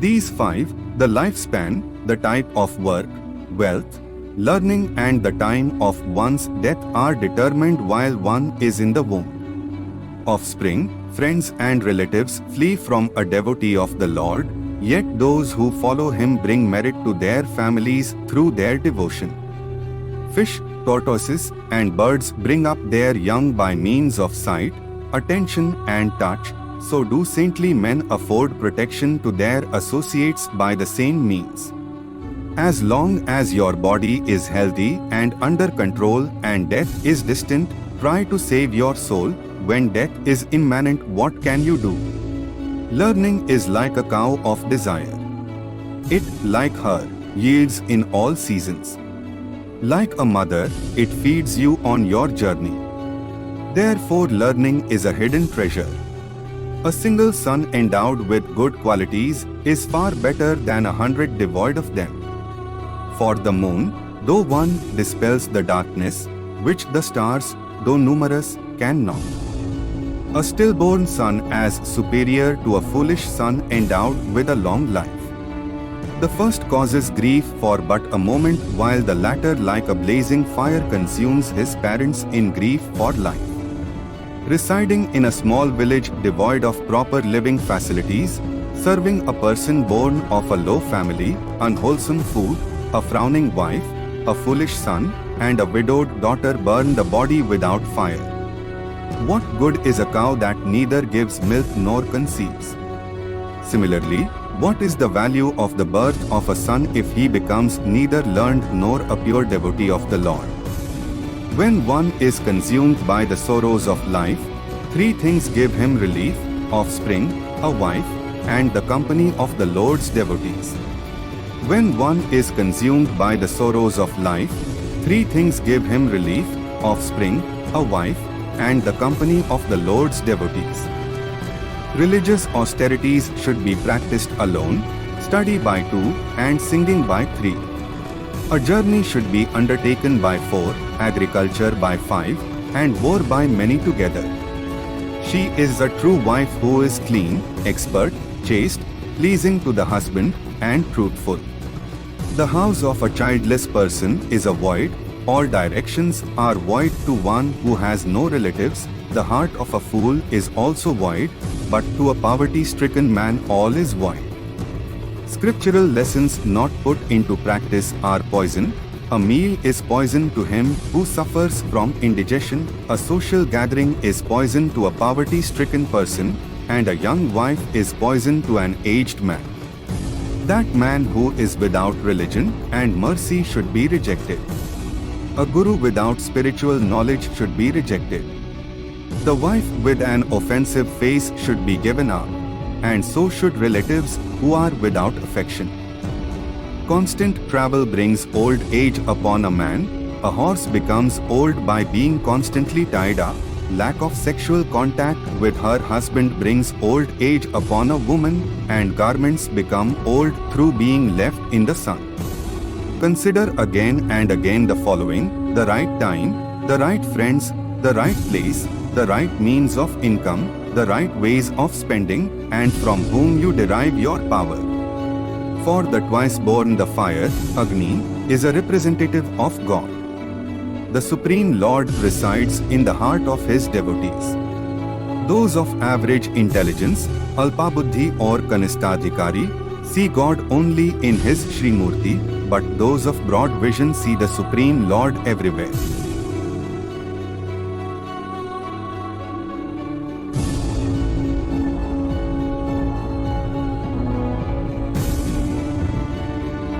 These 5, the lifespan, the type of work, wealth, learning and the time of one's death are determined while one is in the womb. Offspring, friends and relatives flee from a devotee of the Lord, yet those who follow him bring merit to their families through their devotion. Fish, tortoises, and birds bring up their young by means of sight, attention and touch, so do saintly men afford protection to their associates by the same means. As long as your body is healthy and under control and death is distant, try to save your soul. When death is imminent, what can you do? Learning is like a cow of desire. It, like her, yields in all seasons. Like a mother, it feeds you on your journey. Therefore, learning is a hidden treasure. A single son endowed with good qualities is far better than 100 devoid of them. For the moon, though one, dispels the darkness, which the stars, though numerous, cannot. A stillborn son as superior to a foolish son endowed with a long life. The first causes grief for but a moment, while the latter like a blazing fire consumes his parents in grief for life. Residing in a small village devoid of proper living facilities, serving a person born of a low family, unwholesome food, a frowning wife, a foolish son, and a widowed daughter burn the body without fire. What good is a cow that neither gives milk nor conceives? Similarly, what is the value of the birth of a son if he becomes neither learned nor a pure devotee of the Lord? When one is consumed by the sorrows of life, 3 things give him relief: offspring, a wife, and the company of the Lord's devotees. When one is consumed by the sorrows of life, 3 things give him relief: offspring, a wife, and the company of the Lord's devotees. Religious austerities should be practiced alone, study by 2, and singing by 3. A journey should be undertaken by 4, agriculture by 5, and war by many together. She is a true wife who is clean, expert, chaste, pleasing to the husband, and truthful. The house of a childless person is a void. All directions are void to one who has no relatives. The heart of a fool is also void, but to a poverty-stricken man all is void. Scriptural lessons not put into practice are poison. A meal is poison to him who suffers from indigestion. A social gathering is poison to a poverty-stricken person, and a young wife is poison to an aged man. That man who is without religion and mercy should be rejected. A guru without spiritual knowledge should be rejected. The wife with an offensive face should be given up, and so should relatives who are without affection. Constant travel brings old age upon a man. A horse becomes old by being constantly tied up. Lack of sexual contact with her husband brings old age upon a woman, and garments become old through being left in the sun. Consider again and again the following: the right time, the right friends, the right place, the right means of income, the right ways of spending, and from whom you derive your power. For the twice-born, the fire, Agni, is a representative of God. The Supreme Lord resides in the heart of His devotees. Those of average intelligence, Alpabuddhi or Kanistadhikari, see God only in His Srimurti, but those of broad vision see the Supreme Lord everywhere.